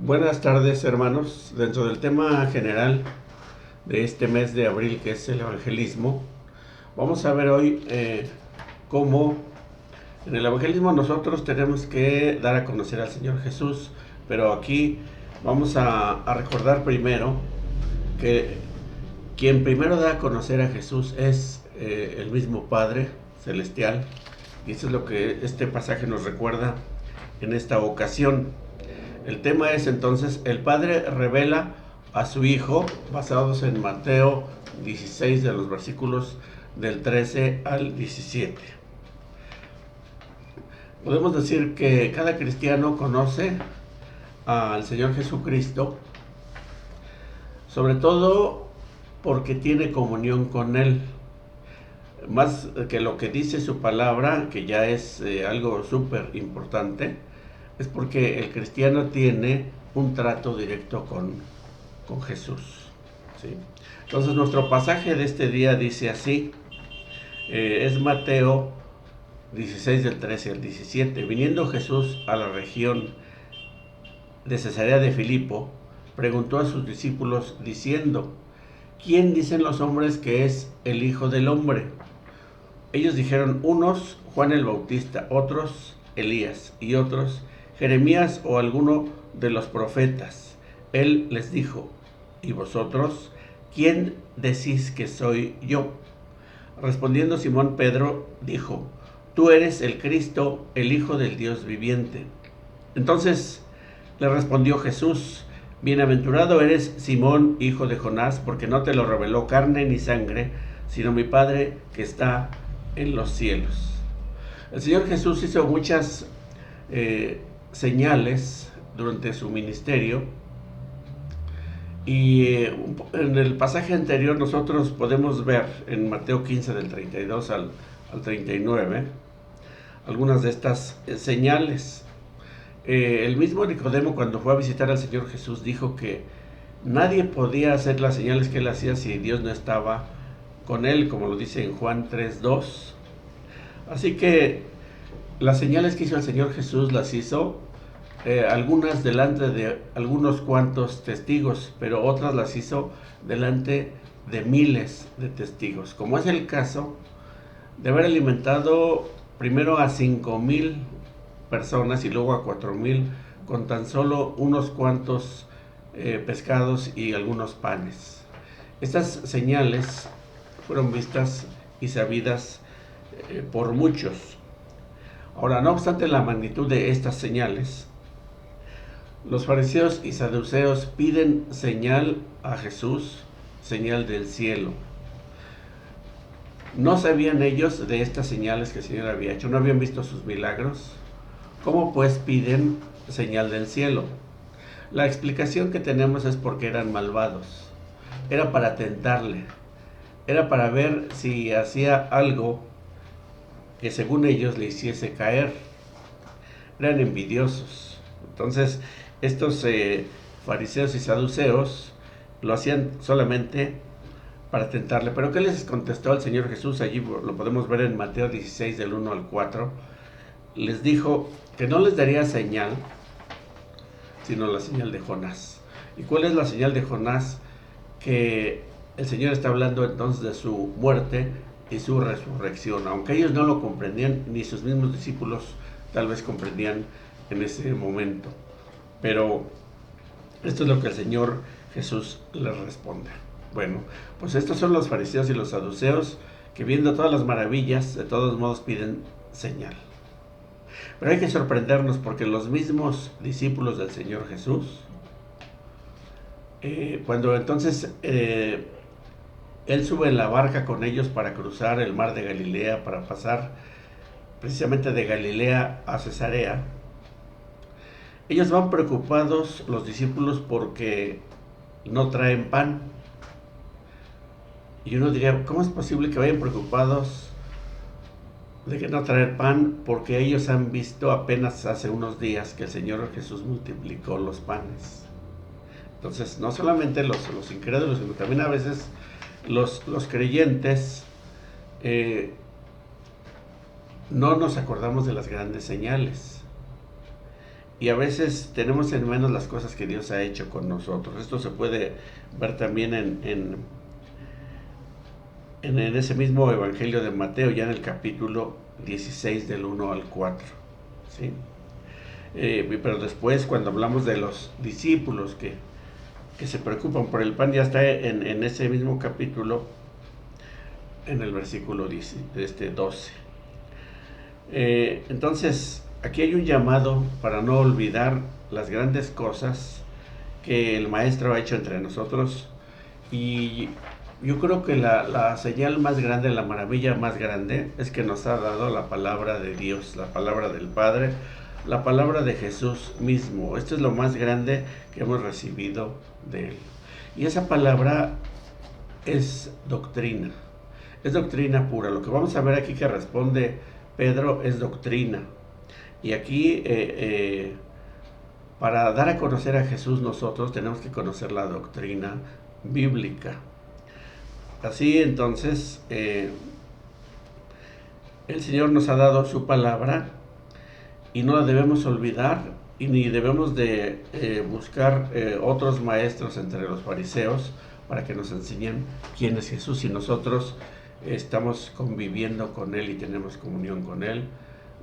Buenas tardes, hermanos. Dentro del tema general de este mes de abril, que es el evangelismo, vamos a ver hoy cómo en el evangelismo nosotros tenemos que dar a conocer al Señor Jesús, pero aquí vamos a recordar primero que quien primero da a conocer a Jesús es el mismo Padre Celestial, y eso es lo que este pasaje nos recuerda en esta ocasión. El tema es entonces, el Padre revela a su Hijo, basados en Mateo 16, de los versículos del 13 al 17. Podemos decir que cada cristiano conoce al Señor Jesucristo, sobre todo porque tiene comunión con Él. Más que lo que dice su palabra, que ya es algo súper importante, es porque el cristiano tiene un trato directo con Jesús, ¿sí? Entonces nuestro pasaje de este día dice así, es Mateo 16 del 13 al 17. Viniendo Jesús a la región de Cesarea de Filipo, preguntó a sus discípulos diciendo, ¿quién dicen los hombres que es el Hijo del Hombre? Ellos dijeron, unos Juan el Bautista, otros Elías y otros Jeremías o alguno de los profetas. Él les dijo, ¿y vosotros quién decís que soy yo? Respondiendo Simón Pedro dijo, tú eres el Cristo, el Hijo del Dios viviente. Entonces le respondió Jesús, bienaventurado eres Simón, hijo de Jonás, porque no te lo reveló carne ni sangre, sino mi Padre que está en los cielos. El Señor Jesús hizo muchas señales durante su ministerio, y en el pasaje anterior nosotros podemos ver en Mateo 15 del 32 al 39 algunas de estas señales. El mismo Nicodemo, cuando fue a visitar al Señor Jesús, dijo que nadie podía hacer las señales que él hacía si Dios no estaba con él, como lo dice en Juan 3:2. Así que las señales que hizo el Señor Jesús las hizo algunas delante de algunos cuantos testigos, pero otras las hizo delante de miles de testigos, como es el caso de haber alimentado primero a 5,000 personas y luego a 4,000 con tan solo unos cuantos pescados y algunos panes. Estas señales fueron vistas y sabidas por muchos. Ahora, no obstante la magnitud de estas señales, los fariseos y saduceos piden señal a Jesús, señal del cielo. No sabían ellos de estas señales que el Señor había hecho, no habían visto sus milagros. ¿Cómo pues piden señal del cielo? La explicación que tenemos es porque eran malvados. Era para tentarle. Era para ver si hacía algo que según ellos le hiciese caer. Eran envidiosos. Entonces, estos fariseos y saduceos lo hacían solamente para tentarle. Pero ¿qué les contestó el Señor Jesús? Allí lo podemos ver en Mateo 16 del 1 al 4. Les dijo que no les daría señal, sino la señal de Jonás. ¿Y cuál es la señal de Jonás? Que el Señor está hablando entonces de su muerte y su resurrección. Aunque ellos no lo comprendían, ni sus mismos discípulos tal vez comprendían en ese momento. Pero esto es lo que el Señor Jesús les responde. Bueno, pues estos son los fariseos y los saduceos que, viendo todas las maravillas, de todos modos piden señal. Pero hay que sorprendernos porque los mismos discípulos del Señor Jesús, cuando entonces Él sube en la barca con ellos para cruzar el mar de Galilea, para pasar precisamente de Galilea a Cesarea, ellos van preocupados, los discípulos, porque no traen pan. Y uno diría, ¿cómo es posible que vayan preocupados de que no traer pan? Porque ellos han visto apenas hace unos días que el Señor Jesús multiplicó los panes. Entonces, no solamente los incrédulos, sino también a veces los creyentes no nos acordamos de las grandes señales. y a veces tenemos en menos las cosas que Dios ha hecho con nosotros. Esto se puede ver también en ese mismo Evangelio de Mateo, ya en el capítulo 16 del 1 al 4. ¿Sí? Pero después, cuando hablamos de los discípulos que se preocupan por el pan, ya está en ese mismo capítulo, en el versículo 12. Entonces, aquí hay un llamado para no olvidar las grandes cosas que el Maestro ha hecho entre nosotros, y yo creo que la señal más grande, la maravilla más grande, es que nos ha dado la palabra de Dios, la palabra del Padre, la palabra de Jesús mismo. Esto es lo más grande que hemos recibido de Él. Y esa palabra es doctrina pura. Lo que vamos a ver aquí que responde Pedro es doctrina. Y aquí, para dar a conocer a Jesús, nosotros tenemos que conocer la doctrina bíblica. Así entonces, el Señor nos ha dado su palabra y no la debemos olvidar, y ni debemos de buscar otros maestros entre los fariseos para que nos enseñen quién es Jesús. Si nosotros estamos conviviendo con Él y tenemos comunión con Él,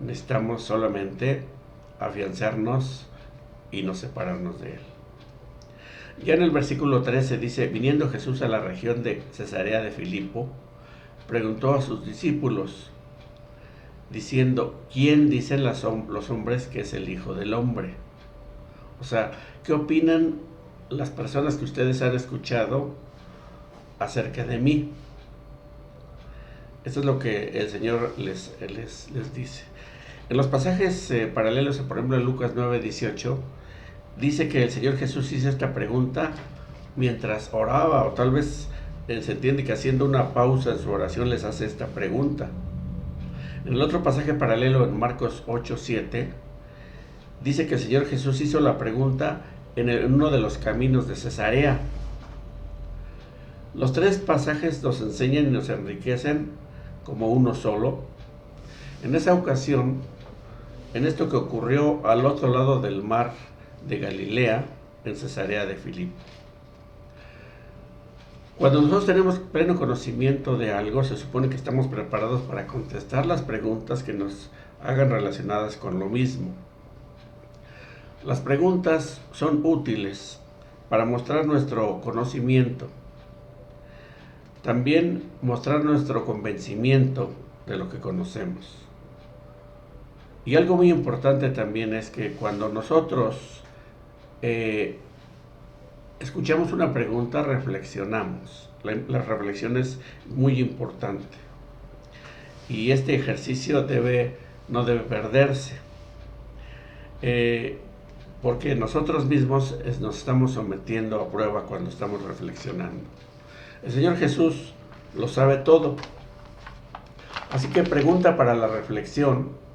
necesitamos solamente afianzarnos y no separarnos de Él. Ya en el versículo 13 dice: viniendo Jesús a la región de Cesarea de Filipo, preguntó a sus discípulos, diciendo: ¿quién dicen los hombres que es el Hijo del Hombre? O sea, ¿qué opinan las personas que ustedes han escuchado acerca de mí? Esto es lo que el Señor les dice. En los pasajes paralelos, por ejemplo en Lucas 9:18, dice que el Señor Jesús hizo esta pregunta mientras oraba, o tal vez se entiende que haciendo una pausa en su oración les hace esta pregunta. En el otro pasaje paralelo, en Marcos 8:7, dice que el Señor Jesús hizo la pregunta en uno de los caminos de Cesarea. Los tres pasajes nos enseñan y nos enriquecen como uno solo. En esa ocasión, en esto que ocurrió al otro lado del mar de Galilea, en Cesarea de Filipo. Cuando nosotros tenemos pleno conocimiento de algo, se supone que estamos preparados para contestar las preguntas que nos hagan relacionadas con lo mismo. Las preguntas son útiles para mostrar nuestro conocimiento, también mostrar nuestro convencimiento de lo que conocemos. Y algo muy importante también es que cuando nosotros escuchamos una pregunta, reflexionamos. La reflexión es muy importante. Y este ejercicio no debe perderse. Porque nosotros mismos nos estamos sometiendo a prueba cuando estamos reflexionando. El Señor Jesús lo sabe todo. Así que pregunta para la reflexión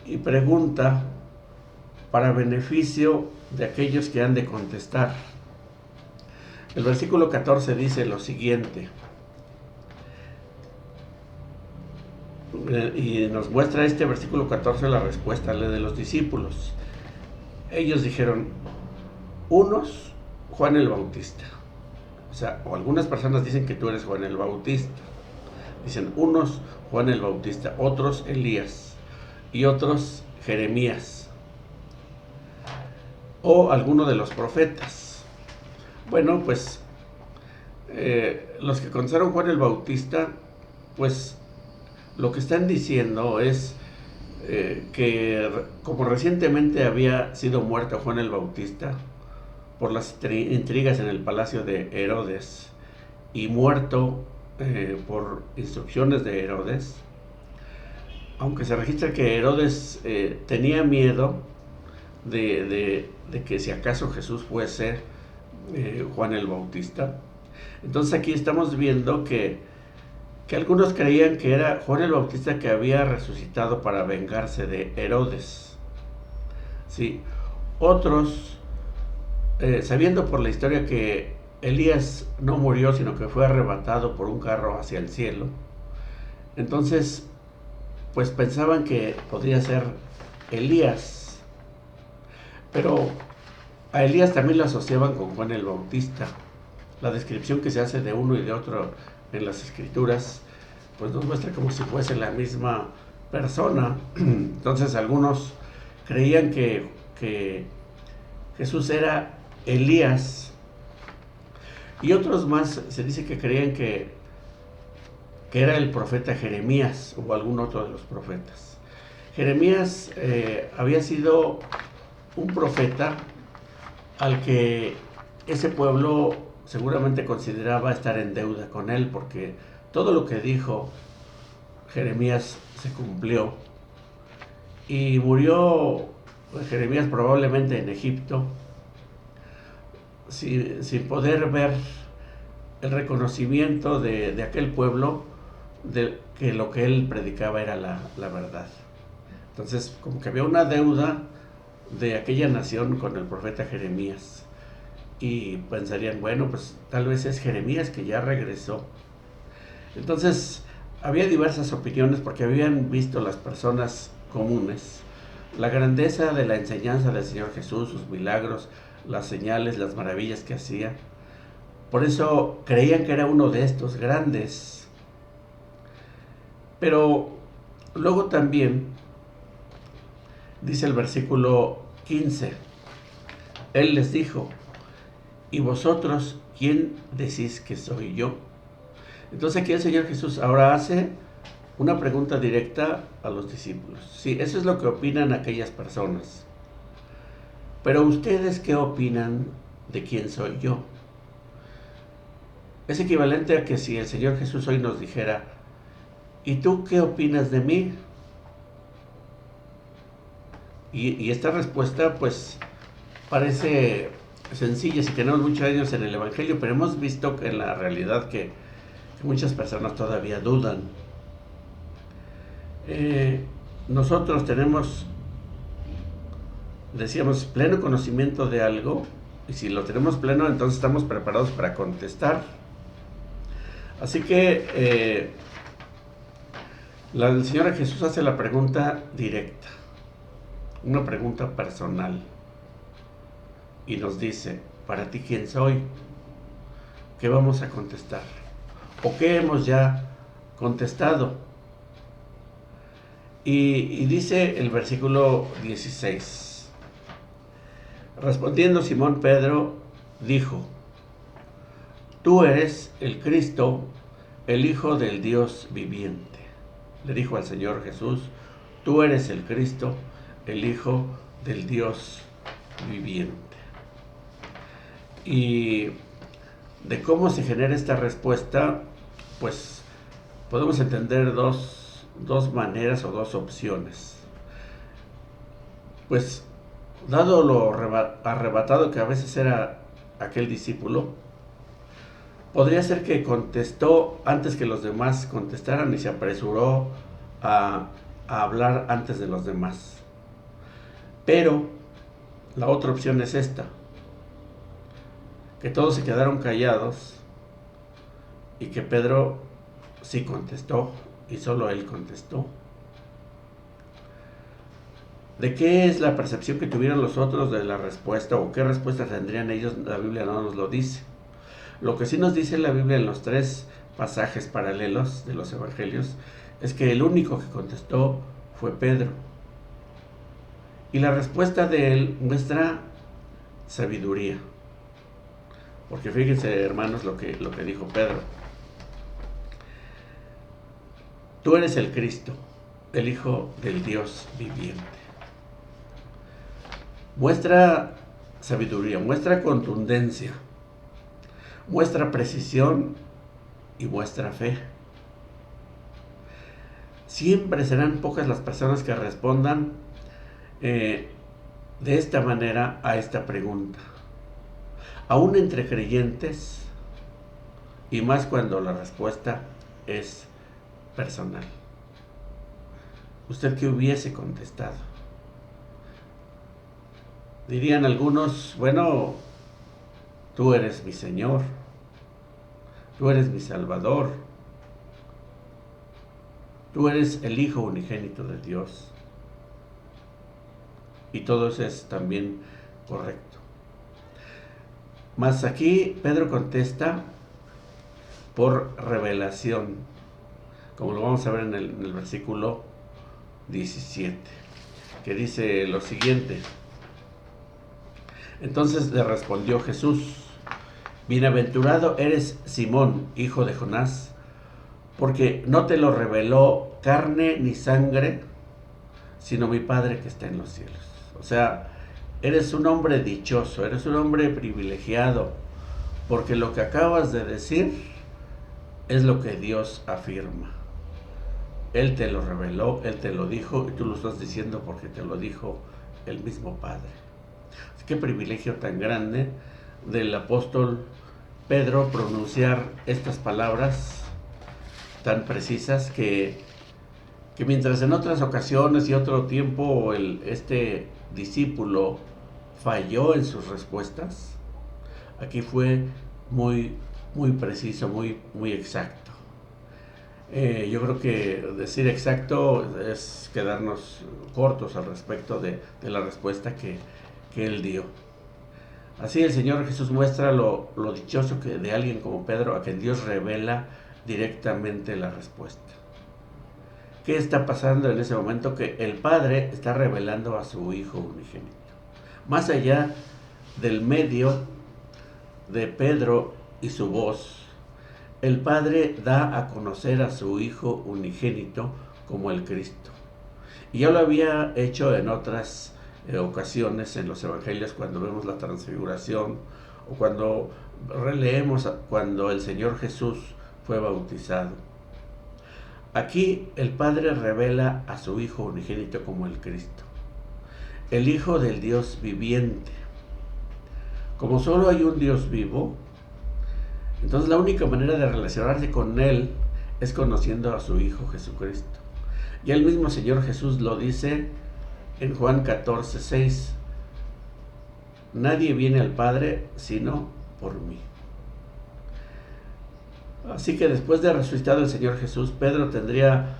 y pregunta para beneficio de aquellos que han de contestar. El versículo 14 dice lo siguiente, y nos muestra este versículo 14 la respuesta de los discípulos. Ellos dijeron, unos, Juan el Bautista. O algunas personas dicen que tú eres Juan el Bautista. Dicen unos, Juan el Bautista, otros, Elías, y otros, Jeremías, o alguno de los profetas. Bueno, pues los que contestaron Juan el Bautista, pues lo que están diciendo es que como recientemente había sido muerto Juan el Bautista por las intrigas en el palacio de Herodes y muerto por instrucciones de Herodes, aunque se registra que Herodes tenía miedo de que si acaso Jesús fuese Juan el Bautista. Entonces aquí estamos viendo que algunos creían que era Juan el Bautista que había resucitado para vengarse de Herodes. Sí. Otros, sabiendo por la historia que Elías no murió, sino que fue arrebatado por un carro hacia el cielo, entonces pues pensaban que podría ser Elías. Pero a Elías también lo asociaban con Juan el Bautista. La descripción que se hace de uno y de otro en las escrituras, pues nos muestra como si fuese la misma persona. Entonces algunos creían que Jesús era Elías, y otros más se dice que creían que era el profeta Jeremías o algún otro de los profetas. Jeremías había sido un profeta al que ese pueblo seguramente consideraba estar en deuda con él, porque todo lo que dijo Jeremías se cumplió, y murió Jeremías probablemente en Egipto sin poder ver el reconocimiento de aquel pueblo de que lo que él predicaba era la verdad. Entonces, como que había una deuda de aquella nación con el profeta Jeremías, y pensarían, bueno, pues tal vez es Jeremías que ya regresó. Entonces había diversas opiniones, porque habían visto las personas comunes la grandeza de la enseñanza del Señor Jesús, sus milagros, las señales, las maravillas que hacía. Por eso creían que era uno de estos grandes. Pero luego también dice el versículo 15, Él les dijo, ¿y vosotros quién decís que soy yo? Entonces aquí el Señor Jesús ahora hace una pregunta directa a los discípulos. Sí, eso es lo que opinan aquellas personas. Pero ustedes, ¿qué opinan de quién soy yo? Es equivalente a que si el Señor Jesús hoy nos dijera, ¿y tú qué opinas de mí? Y esta respuesta pues parece sencilla si tenemos muchos años en el Evangelio, pero hemos visto que en la realidad que muchas personas todavía dudan. Nosotros tenemos, decíamos, pleno conocimiento de algo, y si lo tenemos pleno, entonces estamos preparados para contestar. Así que el Señor Jesús hace la pregunta directa, una pregunta personal, y nos dice, ¿para ti quién soy? ¿Qué vamos a contestar? ¿O qué hemos ya contestado? Y dice el versículo 16, respondiendo Simón Pedro, dijo, tú eres el Cristo, el Hijo del Dios viviente. Le dijo al Señor Jesús, tú eres el Cristo, el Hijo del Dios viviente. Y de cómo se genera esta respuesta, pues podemos entender dos maneras o dos opciones. Pues dado lo arrebatado que a veces era aquel discípulo, podría ser que contestó antes que los demás contestaran y se apresuró a hablar antes de los demás. Pero la otra opción es esta, que todos se quedaron callados y que Pedro sí contestó, y solo él contestó. ¿De qué es la percepción que tuvieron los otros de la respuesta, o qué respuesta tendrían ellos? La Biblia no nos lo dice. Lo que sí nos dice la Biblia en los tres pasajes paralelos de los evangelios es que el único que contestó fue Pedro. Y la respuesta de él muestra sabiduría. Porque fíjense, hermanos, lo que dijo Pedro. Tú eres el Cristo, el Hijo del Dios viviente. Muestra sabiduría, muestra contundencia, muestra precisión y muestra fe. Siempre serán pocas las personas que respondan de esta manera a esta pregunta. Aún entre creyentes, y más cuando la respuesta es personal. ¿Usted qué hubiese contestado? Dirían algunos, bueno, tú eres mi Señor, tú eres mi Salvador, tú eres el Hijo unigénito de Dios. y todo eso es también correcto. Mas aquí Pedro contesta por revelación, como lo vamos a ver en el versículo 17, que dice lo siguiente: entonces le respondió Jesús: bienaventurado eres Simón, hijo de Jonás, porque no te lo reveló carne ni sangre, sino mi Padre que está en los cielos. O sea, eres un hombre dichoso, eres un hombre privilegiado, porque lo que acabas de decir es lo que Dios afirma. Él te lo reveló, Él te lo dijo, y tú lo estás diciendo porque te lo dijo el mismo Padre. Qué privilegio tan grande del apóstol Pedro pronunciar estas palabras tan precisas que mientras en otras ocasiones y otro tiempo este discípulo falló en sus respuestas, aquí fue muy preciso, muy exacto. Yo creo que decir exacto es quedarnos cortos al respecto de la respuesta que él dio. Así el Señor Jesús muestra lo dichoso que de alguien como Pedro, a quien Dios revela directamente la respuesta. ¿Qué está pasando en ese momento? Que el Padre está revelando a su Hijo unigénito. Más allá del medio de Pedro y su voz, el Padre da a conocer a su Hijo unigénito como el Cristo. Y ya lo había hecho en otras ocasiones en los evangelios, cuando vemos la transfiguración o cuando releemos cuando el Señor Jesús fue bautizado. Aquí el Padre revela a su Hijo unigénito como el Cristo, el Hijo del Dios viviente. Como solo hay un Dios vivo, entonces la única manera de relacionarse con Él es conociendo a su Hijo Jesucristo. Y el mismo Señor Jesús lo dice en Juan 14:6: nadie viene al Padre sino por mí. Así que después de resucitado el Señor Jesús, Pedro tendría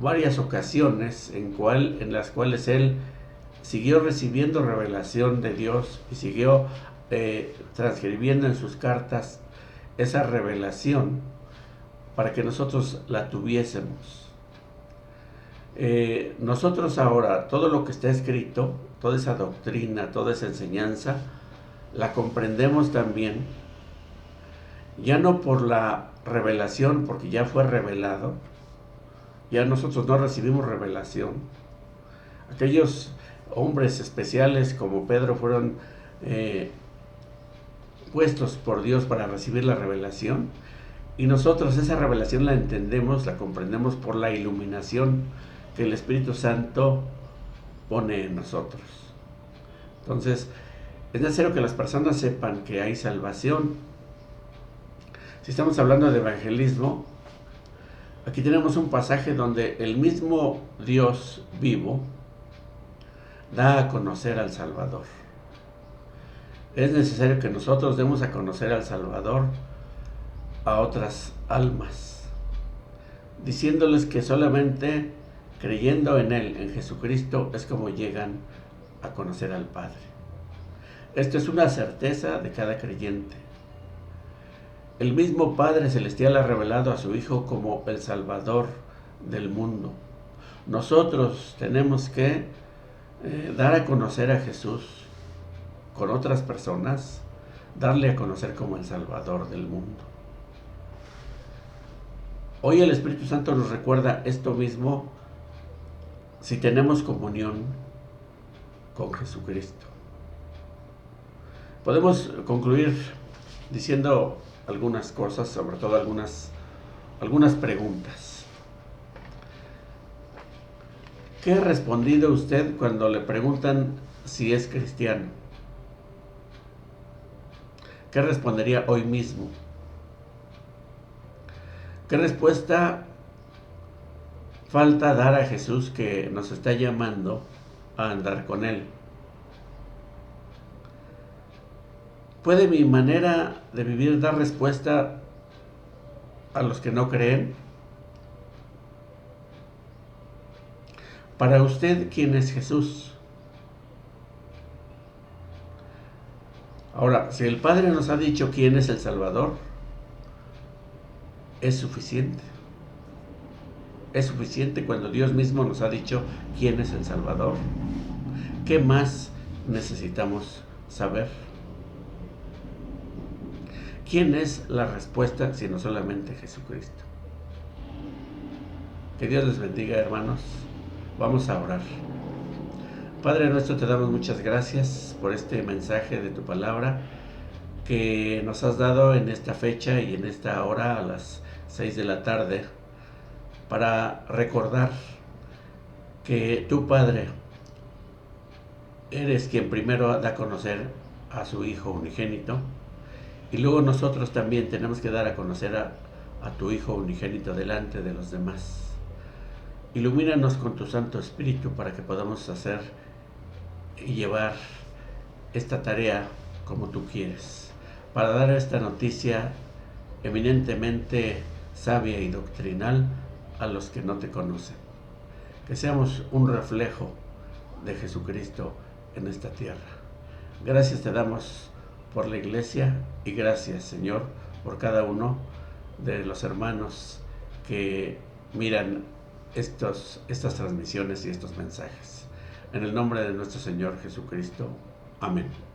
varias ocasiones en las cuales él siguió recibiendo revelación de Dios y siguió transcribiendo en sus cartas esa revelación para que nosotros la tuviésemos. Nosotros ahora, todo lo que está escrito, toda esa doctrina, toda esa enseñanza, la comprendemos también, ya no por la revelación, porque ya fue revelado, ya nosotros no recibimos revelación. Aquellos hombres especiales como Pedro fueron puestos por Dios para recibir la revelación, y nosotros esa revelación la entendemos, la comprendemos por la iluminación que el Espíritu Santo pone en nosotros. Entonces, es necesario que las personas sepan que hay salvación. Si estamos hablando de evangelismo, aquí tenemos un pasaje donde el mismo Dios vivo da a conocer al Salvador. Es necesario que nosotros demos a conocer al Salvador a otras almas, diciéndoles que solamente creyendo en Él, en Jesucristo, es como llegan a conocer al Padre. Esto es una certeza de cada creyente. El mismo Padre Celestial ha revelado a su Hijo como el Salvador del mundo. Nosotros tenemos que dar a conocer a Jesús con otras personas, darle a conocer como el Salvador del mundo. Hoy el Espíritu Santo nos recuerda esto mismo si tenemos comunión con Jesucristo. Podemos concluir diciendo algunas cosas, sobre todo algunas preguntas. ¿Qué ha respondido usted cuando le preguntan si es cristiano? ¿Qué respondería hoy mismo? ¿Qué respuesta falta dar a Jesús que nos está llamando a andar con Él? ¿Puede mi manera de vivir dar respuesta a los que no creen? Para usted, ¿quién es Jesús? Ahora, si el Padre nos ha dicho quién es el Salvador, es suficiente. Es suficiente cuando Dios mismo nos ha dicho quién es el Salvador. ¿Qué más necesitamos saber? ¿Quién es la respuesta sino solamente Jesucristo? Que Dios les bendiga, hermanos. Vamos a orar. Padre nuestro, te damos muchas gracias por este mensaje de tu palabra que nos has dado en esta fecha y en esta hora a las 6 de la tarde para recordar que tu Padre eres quien primero da a conocer a su Hijo unigénito y luego nosotros también tenemos que dar a conocer a tu Hijo unigénito delante de los demás. Ilumínanos con tu Santo Espíritu para que podamos hacer y llevar esta tarea como tú quieres, para dar esta noticia eminentemente sabia y doctrinal a los que no te conocen. Que seamos un reflejo de Jesucristo en esta tierra. Gracias te damos por la iglesia y gracias, Señor, por cada uno de los hermanos que miran estas transmisiones y estos mensajes. En el nombre de nuestro Señor Jesucristo. Amén.